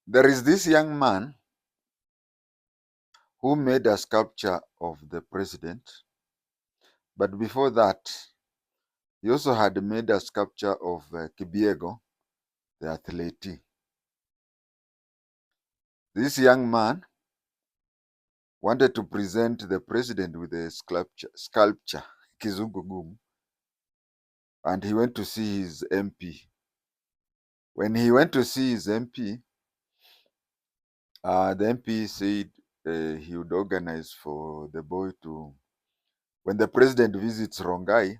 There is this young man who made a sculpture of the president, but before that, he also had made a sculpture of Kibiego, the athlete. This young man wanted to present the president with a sculpture, Kizungu, and he went to see his MP. When he went to see his MP, the MP said he would organize for the boy to, when the president visits Rongai,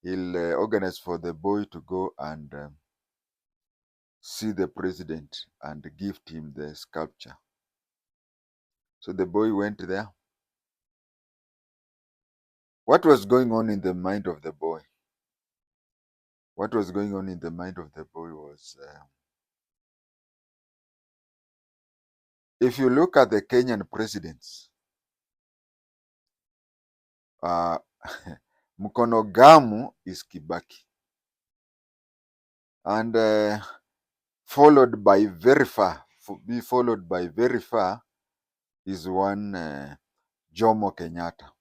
he'll organize for the boy to go and see the president and gift him the sculpture. So the boy went there. What was going on in the mind of the boy? What was going on in the mind of the boy was, if you look at the Kenyan presidents, uh, Mkonogamu is Kibaki, and followed by very far is one Jomo Kenyatta.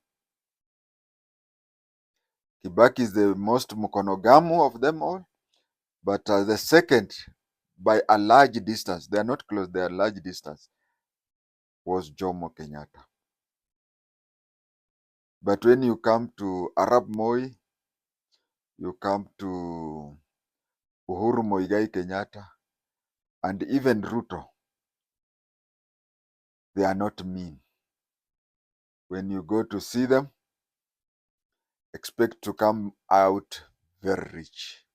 Kibaki is the most Mkonogamu of them all, but the second by a large distance, they are not close, they are large distance, was Jomo Kenyatta. But when you come to Arab Moi, you come to Uhuru Muigai Kenyatta, and even Ruto, they are not mean. When you go to see them, expect to come out very rich.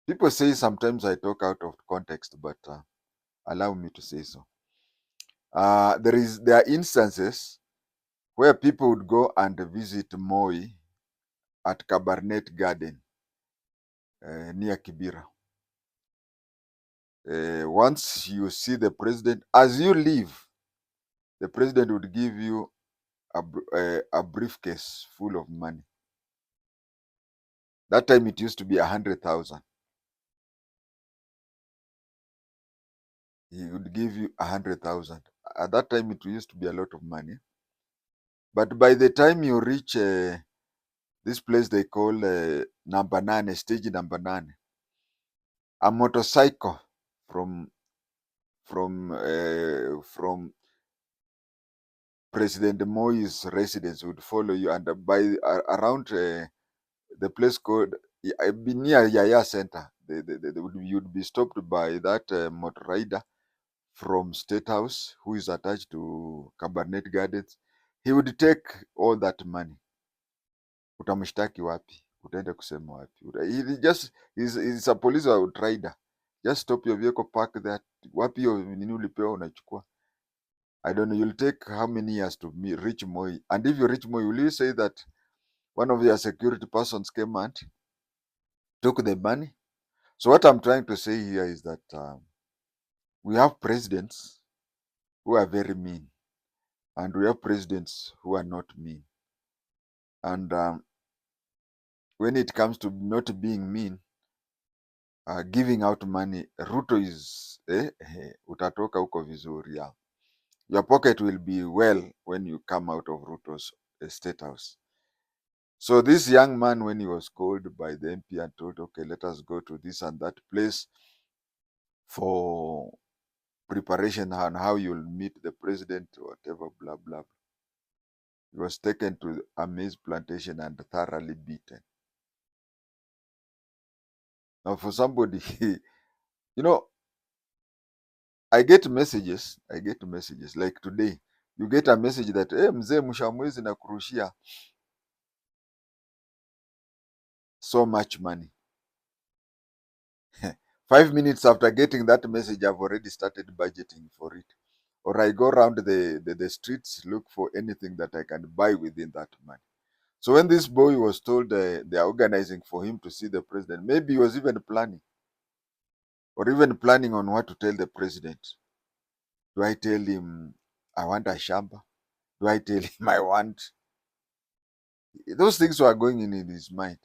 People say sometimes I talk out of context, but allow me to say so. There are instances where people would go and visit Moi at Cabernet Garden near Kibera. Once you see the president, as you leave, the president would give you a briefcase full of money. That time it used to be 100,000. He would give you 100,000. At that time it used to be a lot of money. But by the time you reach this place they call number 9, stage number 9, a motorcycle from President Moi's residence would follow you, and around the place called near Yaya Center, you'd be stopped by that motor rider from State House who is attached to Cabernet Gardens. He would take all that money. Utamshtaki wapi? Utaenda kusema wapi? He's a police rider. Just stop your vehicle, park that. Wapi hiyo nini ulipewa unachukua? I don't know, you'll take how many years to reach Moi? And if you reach Moi, will you say that one of your security persons came and took the money? So what I'm trying to say here is that we have presidents who are very mean, and we have presidents who are not mean. And when it comes to not being mean, giving out money, Ruto is utatoka huko vizuri. Yeah. Your pocket will be well when you come out of Ruto's state house. So this young man, when he was called by the MP and told, okay, let us go to this and that place for preparation on how you'll meet the president or whatever, blah, blah. He was taken to a maize plantation and thoroughly beaten. Now for somebody, you know, I get messages like today, you get a message that, hey, mzee mshamwezi na kurushia so much money. 5 minutes after getting that message, I've already started budgeting for it. Or I go around the streets, look for anything that I can buy within that money. So when this boy was told they are organizing for him to see the president, maybe he was even planning on what to tell the president. Do I tell him I want a shamba? Do I tell him I want? Those things were going in his mind.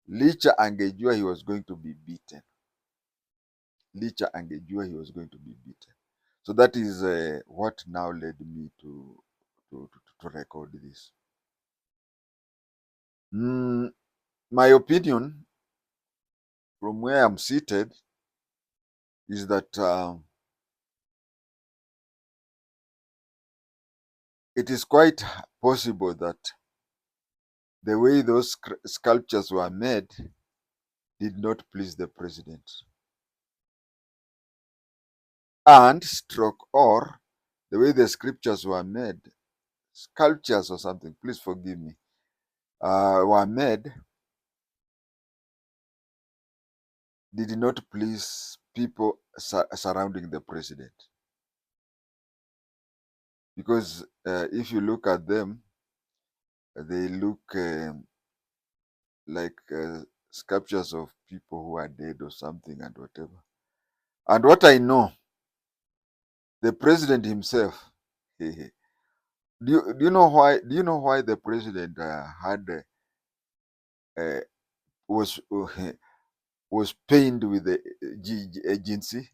Licha angejua he was going to be beaten. licha angejua he was going to be beaten. So that is what now led me to record this. My opinion from where I'm seated is that it is quite possible that the way those sculptures were made did not please the president. And stroke or the way the scriptures were made, sculptures or something, please forgive me, were made did not please people surrounding the president. Because if you look at them, they look like sculptures of people who are dead or something and whatever. And what I know, the president himself, do you know why? Do you know why the president had uh, was was pained with the agency?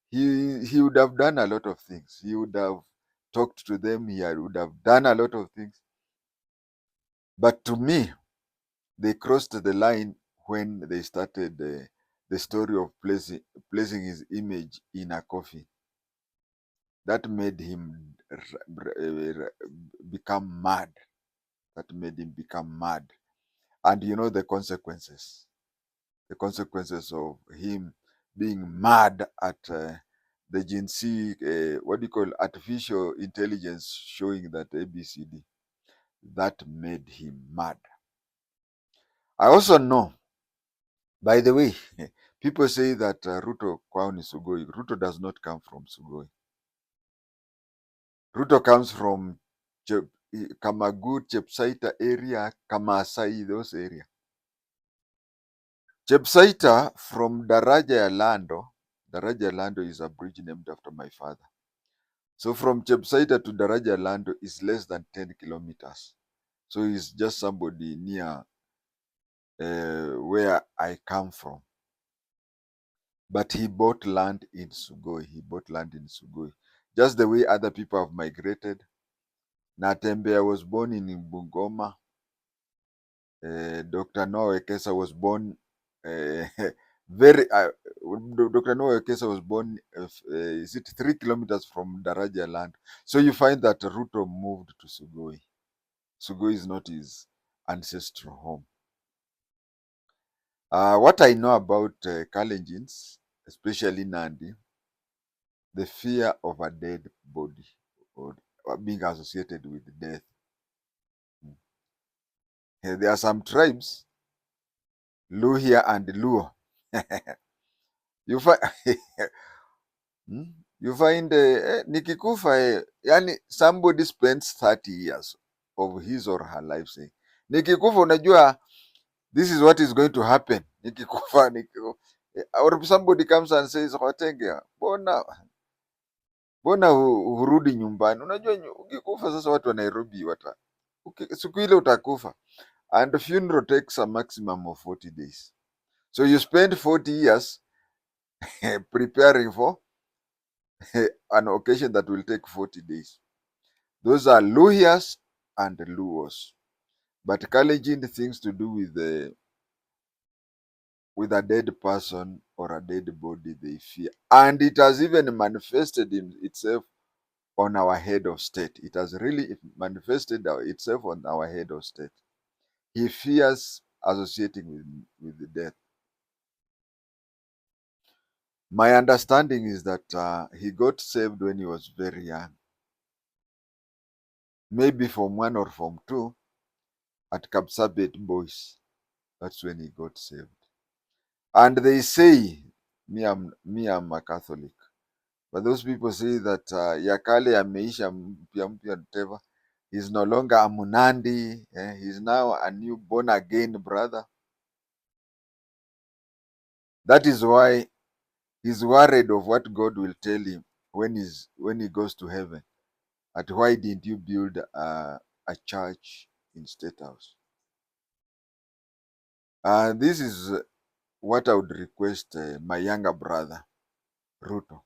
He would have done a lot of things. He would have talked to them. Would have done a lot of things. But to me, they crossed the line when they started the story of placing his image in a coffin. That made him become mad. That made him become mad. And you know the consequences. The consequences of him being mad at the Gen Z, what do you call artificial intelligence showing that ABCD. That made him mad. I also know, by the way, people say that Ruto Kwao is Sugoi. Ruto does not come from Sugoi. Ruto comes from Kamagut, Chepsaita area, Kamasai, those areas. Chepsaita from Daraja ya Lando. Daraja ya Lando is a bridge named after my father. So from Chepsaita to Daraja ya Lando is less than 10 kilometers. So he's just somebody near where I come from. But he bought land in Sugoi. He bought land in Sugoi. Just the way other people have migrated. Natembeya was born in Bungoma. Dr. Noah Wekesa was born very. Dr. Noah Wekesa was born. Is it 3 kilometers from Daraja land? So you find that Ruto moved to Sugoi. Sugoi is not his ancestral home. What I know about Kalenjins, especially Nandi, the fear of a dead body or being associated with death. There are some tribes, Luhia and Luo. you find you find nikikufa yani somebody spends 30 years of his or her life saying nikikufa unajua this is what is going to happen nikikufa or somebody comes and says Watenge mbona hurudi nyumbani? Unajua ukikufa sasa watu wa Nairobi siku ile utakufa. And funeral takes a maximum of 40 days. So you spend 40 years preparing for an occasion that will take 40 days. Those are Luhyas and Luos. But Kalenjin things to do with a dead person or a dead body they fear. And it has even manifested itself on our head of state. It has really manifested itself on our head of state. He fears associating with the death. My understanding is that he got saved when he was very young. Maybe from 1 or from 2 at Kapsabet Boys. That's when he got saved. And they say, I'm a Catholic. But those people say that Yakale ameisha mpya whatever. He's no longer a Munandi. He's now a new born again brother. That is why he's worried of what God will tell him when he goes to heaven. At why didn't you build a church in State House? This is what I would request my younger brother. Ruto,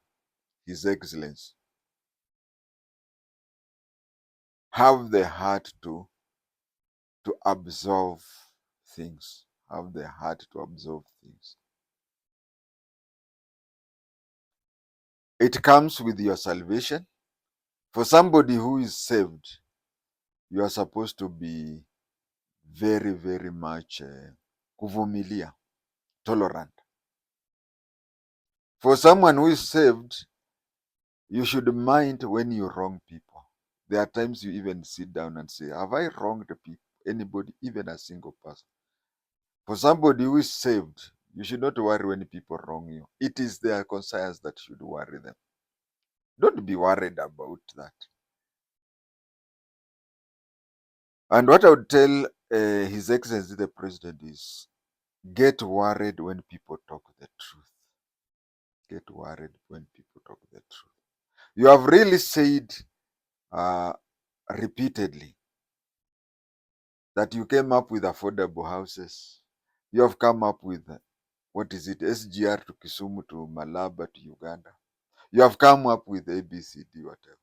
His Excellency, have the heart to absolve things. Have the heart to absolve things. It comes with your salvation. For somebody who is saved, you are supposed to be very, very much kuvumilia, tolerant. For someone who is saved, you should mind when you wrong people. There are times you even sit down and say, have I wronged people? Anybody, even a single person? For somebody who is saved, you should not worry when people wrong you. It is their conscience that should worry them. Don't be worried about that. And what I would tell His Excellency the President is, get worried when people talk the truth. Get worried when people talk the truth. You have really said repeatedly that you came up with affordable houses. You have come up with, what is it, SGR to Kisumu to Malaba to Uganda. You have come up with ABCD, whatever.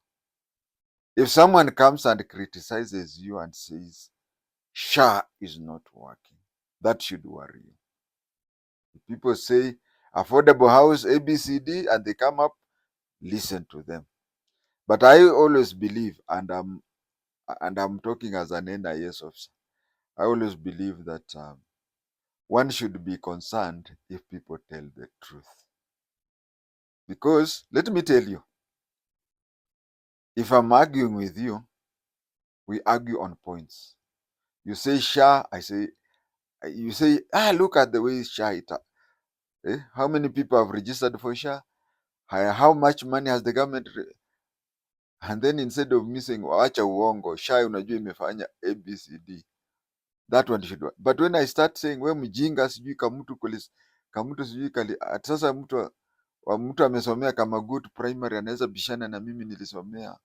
If someone comes and criticizes you and says, SHA is not working, that should worry you. If people say, affordable house, ABCD, and they come up, listen to them. But I always believe, and I'm talking as an NIS officer, I always believe that one should be concerned if people tell the truth. Because let me tell you, if I'm arguing with you, we argue on points. You say SHA, you say, look at the way SHA it. How many people have registered for SHA? How much money has the government? And then instead of me saying, wacha uongo, SHA unajua imefanya ABCD, that one should work. But when I start saying, we mjinga sijui kamutu sijui kali, sasa mtu amesomea kama good primary anaweza bishana na mimi nilisomea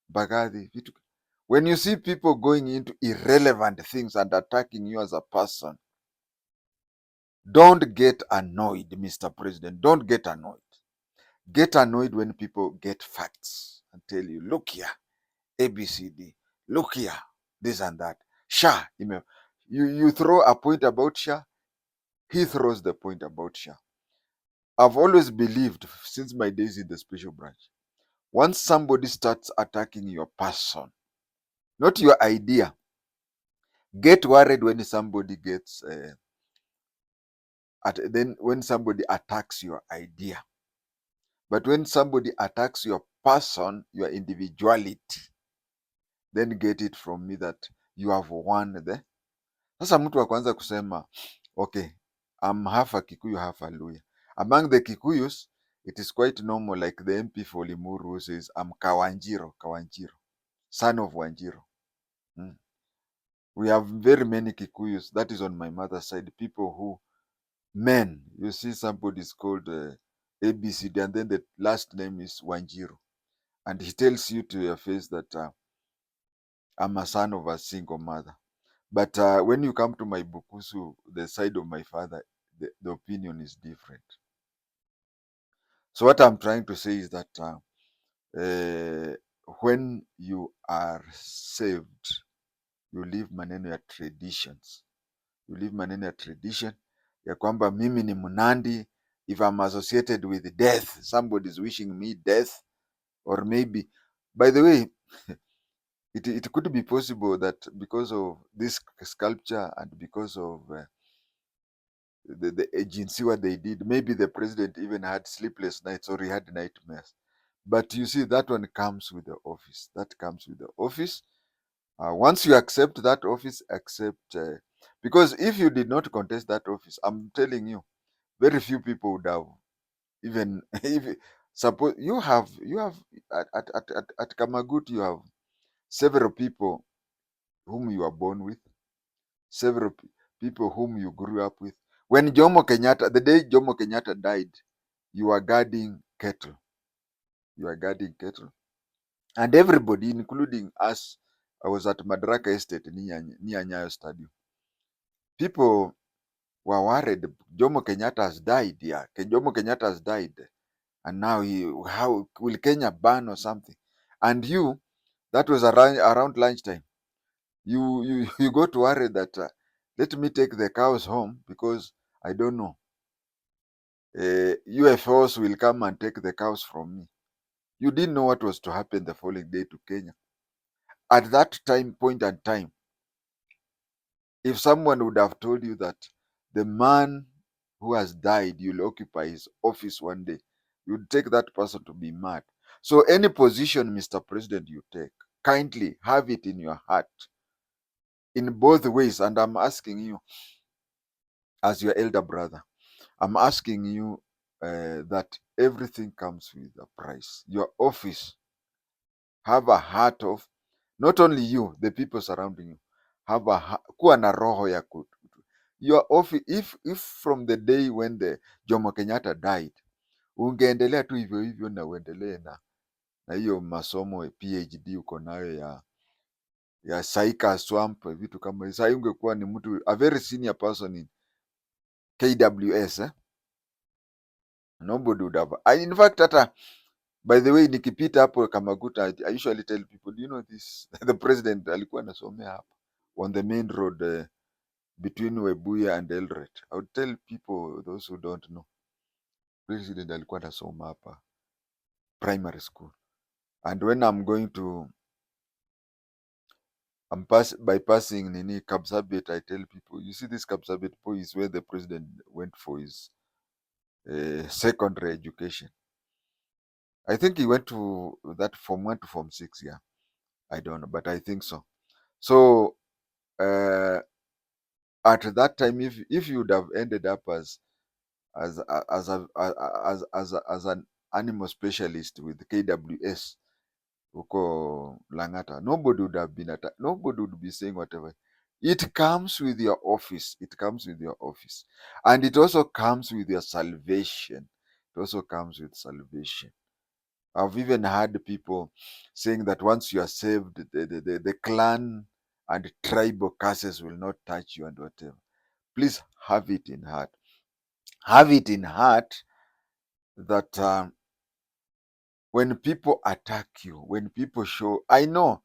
Bagadhi vitu. When you see people going into irrelevant things and attacking you as a person, don't get annoyed, Mr. President. Don't get annoyed. Get annoyed when people get facts and tell you, look here, ABCD, look here, this and that. SHA, you throw a point about SHA, he throws the point about SHA. I've always believed since my days in the special branch, once somebody starts attacking your person, not your idea, get worried when somebody gets, when somebody attacks your idea. But when somebody attacks your person, your individuality, then get it from me that you have won the. Sasa mtu wa kwanza kusema, okay, I'm half a Kikuyu, half a Luya. Among the Kikuyus, it is quite normal, like the MP for Limuru who says, I'm Kawanjiro, son of Wanjiro. We have very many Kikuyus, that is on my mother's side, people who, men, you see somebody is called ABCD and then the last name is Wanjiro. And he tells you to your face that I'm a son of a single mother. But when you come to my Bukusu, the side of my father, the opinion is different. So what I'm trying to say is that when you are saved, you leave maneno ya traditions. You leave maneno ya tradition ya kwamba mimi ni Mnandi. If I'm associated with death, somebody is wishing me death, or maybe, by the way, it could be possible that because of this sculpture and because of the agency, what they did, maybe the president even had sleepless nights or he had nightmares. But you see, that one comes with the office. That comes with the office. Once you accept that office, because if you did not contest that office, I'm telling you, very few people would have even if suppose you have at Kamagut, you have several people whom you are born with, several people whom you grew up with. When Jomo Kenyatta, the day Jomo Kenyatta died, you are guarding cattle. You are guarding cattle. And everybody, including us, I was at Madaraka Estate near Nyayo Stadium. People were worried. Jomo Kenyatta has died. Yeah, Jomo Kenyatta has died. And now how will Kenya ban or something? And that was around lunchtime. You go to worry that let me take the cows home because I don't know. UFOs will come and take the cows from me. You didn't know what was to happen the following day to Kenya. At that point and time, if someone would have told you that the man who has died, you'll occupy his office one day, you'd take that person to be mad. So any position, Mr. President, you take, kindly have it in your heart in both ways. And I'm asking you, as your elder brother, I'm asking you that everything comes with a price. Your office, have a heart of not only you, the people surrounding you, have kuwa na roho ya your office. If from the day when the Jomo Kenyatta died, ungeendelea tu hivyo hivyo na uendelee na hiyo masomo PhD uko nayo ya Saika Swamp, vitu kama hizo, sasa ungekuwa ni mtu a very senior person in KWS, nobody would have. In fact, hata by the way, nikipita hapo Kamaguta, I usually tell people, you know this the president alikuwa anasomea hapa on the main road between Webuye and Eldoret. I would tell people, those who don't know, president alikuwa anasoma hapa primary school. And when I'm going to bypassing Nini Kapsabet, I tell people, you see this Kapsabet point is where the president went for his secondary education. I think he went to that Form 1 to Form 6, yeah. I don't know, but I think so. So at that time, if you would have ended up as an animal specialist with KWS huko Lang'ata, nobody would have been nobody would be saying whatever. It comes with your office. It comes with your office. And it also comes with your salvation. It also comes with salvation. I've even heard people saying that once you are saved, the clan and tribal curses will not touch you and whatever. Please have it in heart. Have it in heart that when people attack you, when people show, I know,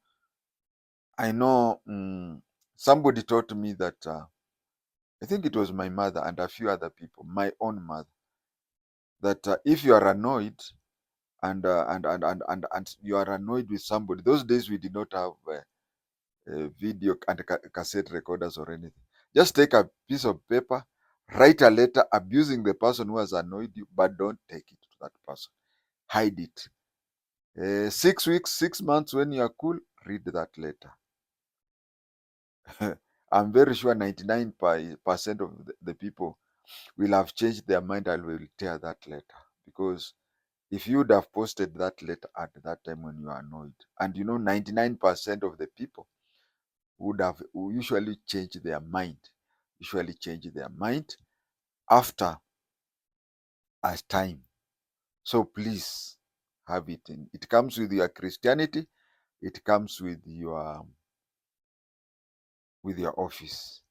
somebody taught me that, I think it was my mother and a few other people, my own mother, that if you are annoyed and you are annoyed with somebody, those days we did not have video and cassette recorders or anything. Just take a piece of paper, write a letter abusing the person who has annoyed you, but don't take it to that person. Hide it. 6 weeks, 6 months, when you are cool, read that letter. I'm very sure 99% of the people will have changed their mind and will tear that letter. Because if you would have posted that letter at that time when you are annoyed, and 99% of the people would usually change their mind, after a time. So please have it in. It comes with your Christianity. It comes with your office.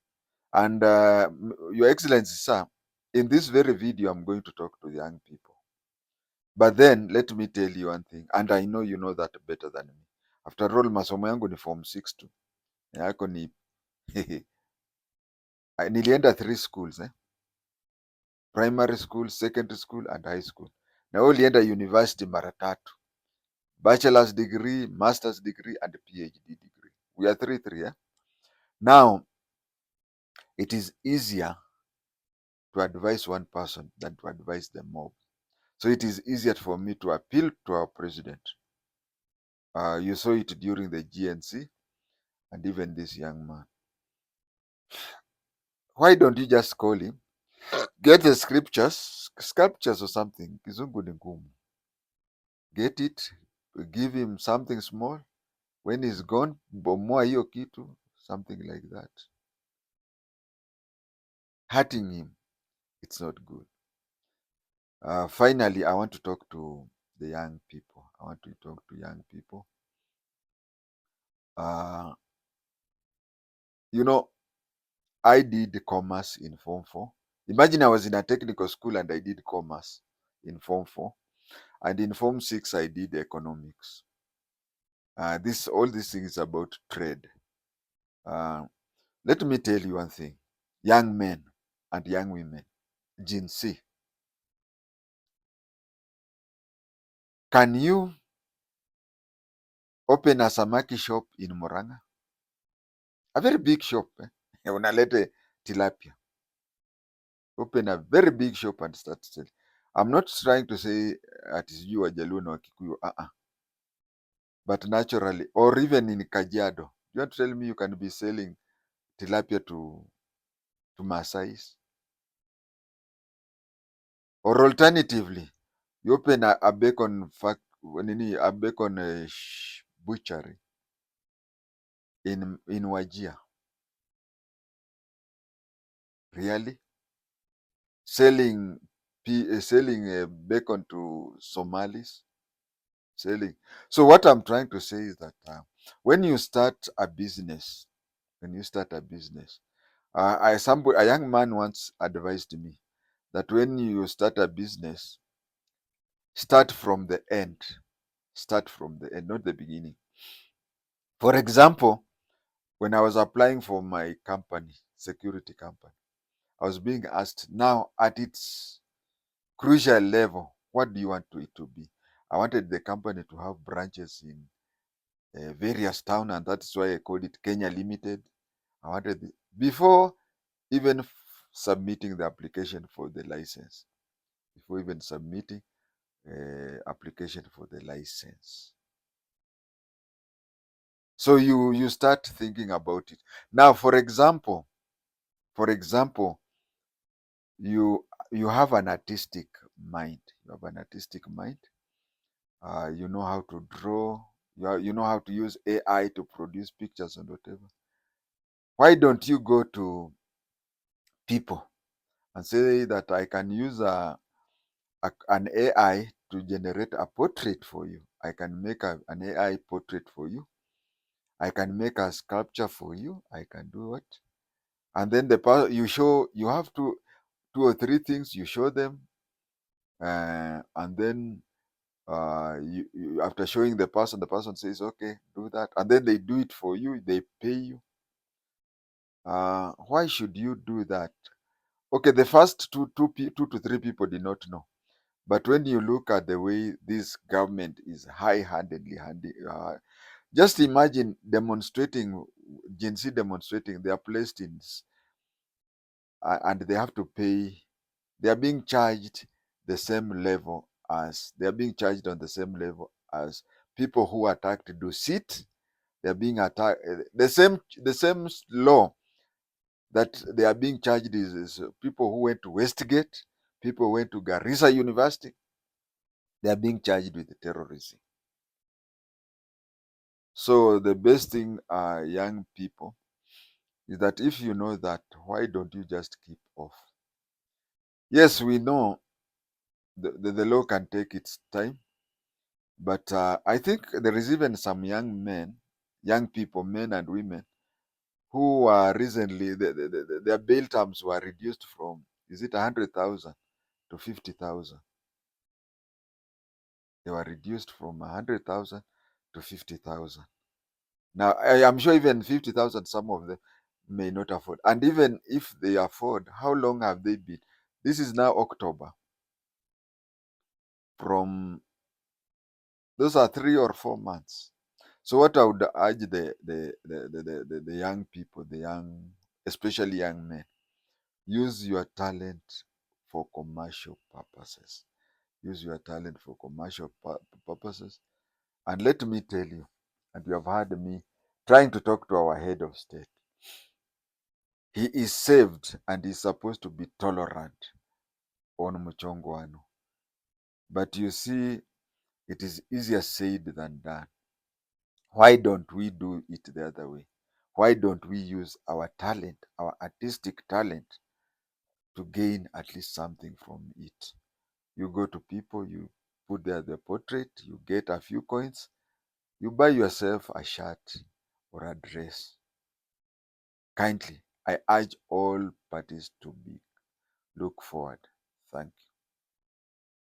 And Your Excellency, sir, in this very video, I'm going to talk to young people. But then let me tell you one thing, and I know you know that better than me. After all, masomo yangu ni form 6 tu. Yako ni nilienda 3 schools, primary school, secondary school and high school. Na wewe ulienda university mara 3. Bachelor's degree, master's degree and PhD degree. We are 3. Now, it is easier to advise one person than to advise the mob. So it is easier for me to appeal to our president. You saw it during the GNC and even this young man. Why don't you just call him, get the scriptures or something, kizungu ni ngumu. Get it, give him something small. When he's gone, bomoa hiyo kitu, something like that. Hurting him, it's not good. Finally, I want to talk to the young people. I did commerce in Form 4. Imagine I was in a technical school and I did commerce in Form 4. And in Form 6, I did economics. All these things about trade. Uh, Let me tell you one thing. Young men and young women, Gen Z, can you open a samaki shop in Murang'a? A very big shop. Unalete tilapia. Open a very big shop and start selling. I'm not trying to say it is you, Wajaluo na Wakikuyu, but naturally, or even in Kajiado. You want to tell me you can be selling tilapia to Maasais? Or alternatively, you open a bacon a bacon butchery in Wajir. Really? Selling selling bacon to Somalis? Selling. So what I'm trying to say is that when you start a business, when you start a business, a young man once advised me that when you start a business, start from the end. Start from the end, not the beginning. For example, when I was applying for my company, security company, I was being asked now at its crucial level, what do you want it to be? I wanted the company to have branches in various towns, and that's why I called it Kenya Limited. I wanted before even submitting the application for the license, before even submitting application for the license. So you start thinking about it. Now, for example, you you have an artistic mind. You have an artistic mind. You know how to draw. You know how to use AI to produce pictures and whatever. Why don't you go to people and say that I can use an AI to generate a portrait for you? I can make an AI portrait for you. I can make a sculpture for you. I can do what? And then you have two or three things you show them, and then after showing the person says, okay, do that, and then they do it for you. They pay you. Why should you do that? Okay, the first two to three people did not know, but when you look at the way this government is high-handedly just imagine demonstrating, Gen Z demonstrating. They are placed in, and they have to pay. They are being charged the same level as they are being charged on the same level as people who attacked Dusit. They are being attacked. The same law that they are being charged is people who went to Westgate, people who went to Garissa University. They are being charged with terrorism. So the best thing, young people, is that if you know that, why don't you just keep off? Yes, we know the law can take its time, but I think there is even some young people, men and women, who are recently, their bail terms were reduced from, is it 100,000 to 50,000? They were reduced from 100,000 to 50,000. Now, I am sure even 50,000, some of them may not afford. And even if they afford, how long have they been? This is now October. From Those are 3 or 4 months. So what I would urge the young people, especially young men, use your talent for commercial purposes. Use your talent for commercial purposes. And let me tell you, and you have heard me trying to talk to our head of state. He is saved and is supposed to be tolerant on Muchongwano. But you see, it is easier said than done. Why don't we do it the other way? Why don't we use our talent, our artistic talent, to gain at least something from it? You go to people, you put there the portrait, you get a few coins, you buy yourself a shirt or a dress. Kindly, I urge all parties to look forward. Thank you.